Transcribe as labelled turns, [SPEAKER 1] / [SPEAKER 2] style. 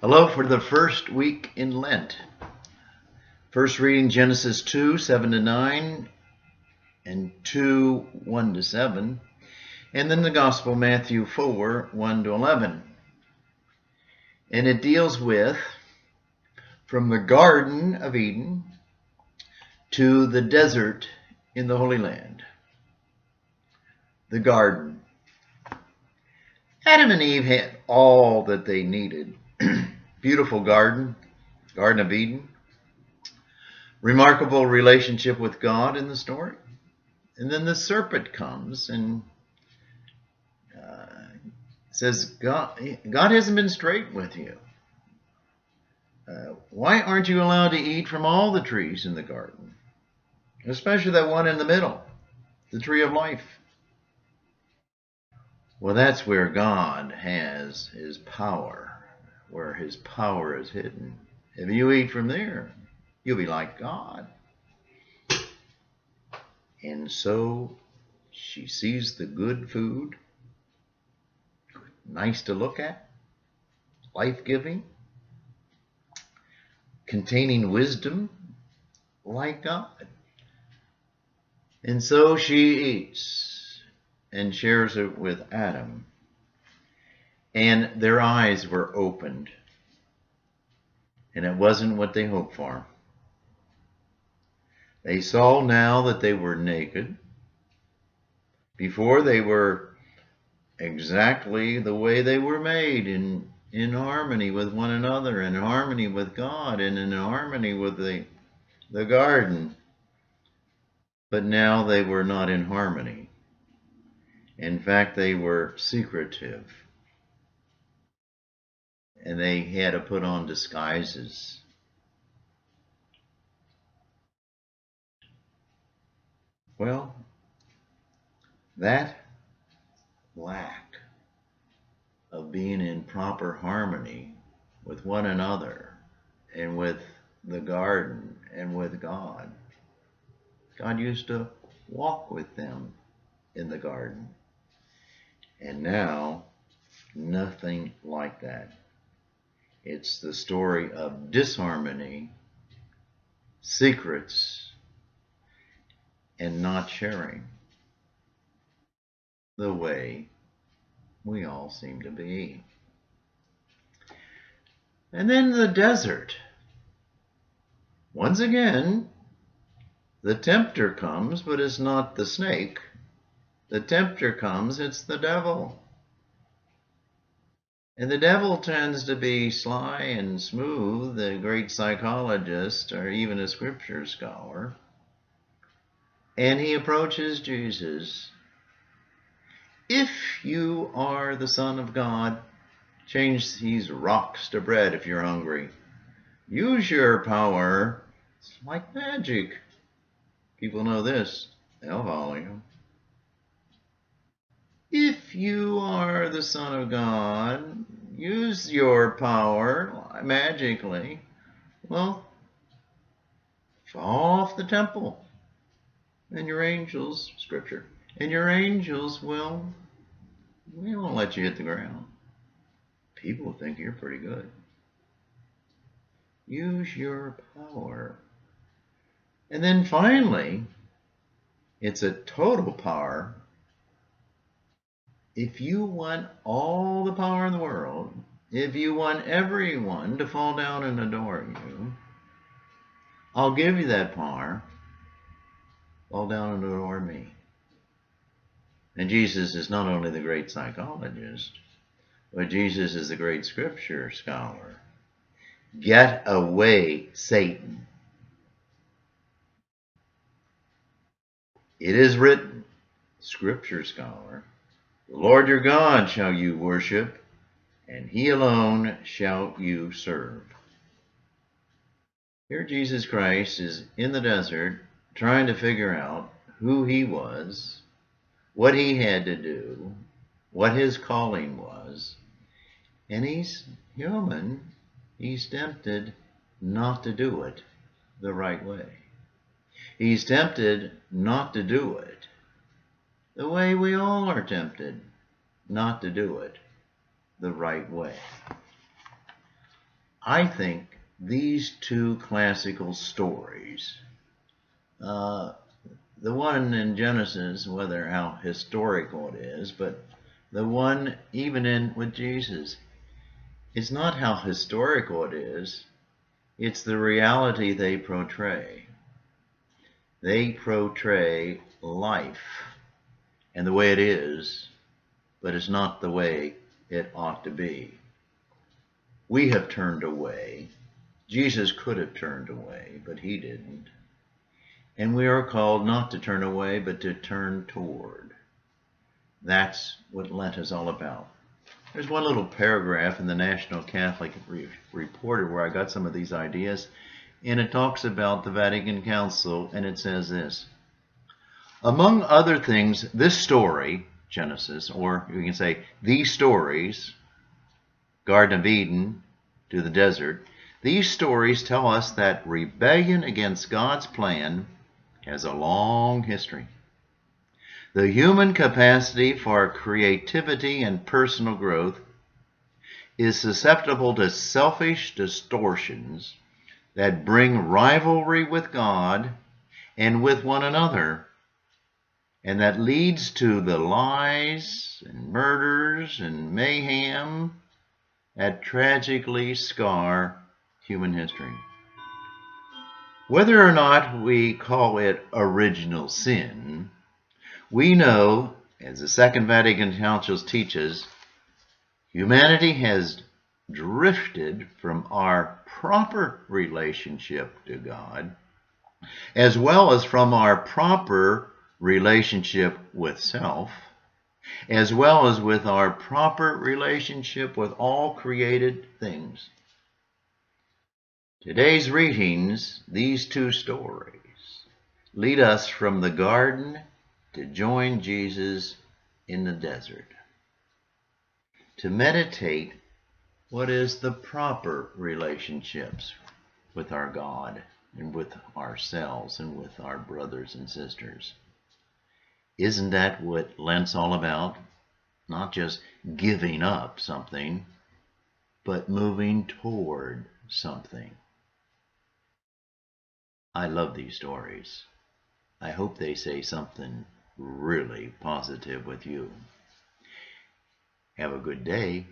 [SPEAKER 1] Hello for the first week in Lent. First reading Genesis 2:7-9 and 2:1-7, and then the Gospel Matthew 4:1-11. And it deals with from the Garden of Eden to the desert in the Holy Land. The garden. Adam and Eve had all that they needed. Beautiful garden, Garden of Eden. Remarkable relationship with God in the story. And then the serpent comes and says, God hasn't been straight with you. Why aren't you allowed to eat from all the trees in the garden? Especially that one in the middle, the tree of life. Well, that's where God has his power, where his power is hidden. If you eat from there, you'll be like God. And so she sees the good food, nice to look at, life-giving, containing wisdom like God. And so she eats and shares it with Adam. And their eyes were opened. And it wasn't what they hoped for. They saw now that they were naked. Before, they were exactly the way they were made, in harmony with one another, in harmony with God, and in harmony with the garden. But now they were not in harmony. In fact, they were secretive. And they had to put on disguises. Well, that lack of being in proper harmony with one another and with the garden and with God, God used to walk with them in the garden. And now, nothing like that. It's the story of disharmony, secrets, and not sharing the way we all seem to be. And then the desert. Once again, the tempter comes, but it's not the snake. The tempter comes, it's the devil. And the devil tends to be sly and smooth, a great psychologist or even a scripture scholar. And he approaches Jesus. If you are the Son of God, change these rocks to bread if you're hungry. Use your power. It's like magic. People know this. They'll follow you. If you are the Son of God, use your power magically. Well, fall off the temple. And your angels, scripture, and your angels won't let you hit the ground. People think you're pretty good. Use your power. And then finally, it's a total power. If you want all the power in the world, if you want everyone to fall down and adore you, I'll give you that power. Fall down and adore me. And Jesus is not only the great psychologist, but Jesus is the great scripture scholar. Get away, Satan. It is written, scripture scholar, the Lord your God shall you worship, and he alone shall you serve. Here Jesus Christ is in the desert trying to figure out who he was, what he had to do, what his calling was, and he's human. He's tempted not to do it the right way. He's tempted not to do it the way we all are tempted not to do it the right way. I think these two classical stories, the one in Genesis, whether how historical it is, but the one even with Jesus, it's not how historical it is, it's the reality they portray. They portray life and the way it is, but it's not the way it ought to be. We have turned away. Jesus could have turned away, but he didn't. And we are called not to turn away, but to turn toward. That's what Lent is all about. There's one little paragraph in the National Catholic Reporter where I got some of these ideas, and it talks about the Vatican Council, and it says this: among other things, this story, Genesis, or you can say these stories, Garden of Eden to the desert, these stories tell us that rebellion against God's plan has a long history. The human capacity for creativity and personal growth is susceptible to selfish distortions that bring rivalry with God and with one another, and that leads to the lies and murders and mayhem that tragically scar human history. Whether or not we call it original sin, we know, as the Second Vatican Council teaches, humanity has drifted from our proper relationship to God, as well as from our proper relationship with self, as well as with our proper relationship with all created things. Today's readings, these two stories, lead us from the garden to join Jesus in the desert, to meditate what is the proper relationships with our God and with ourselves and with our brothers and sisters. Isn't that what Lent's all about? Not just giving up something, but moving toward something. I love these stories. I hope they say something really positive with you. Have a good day.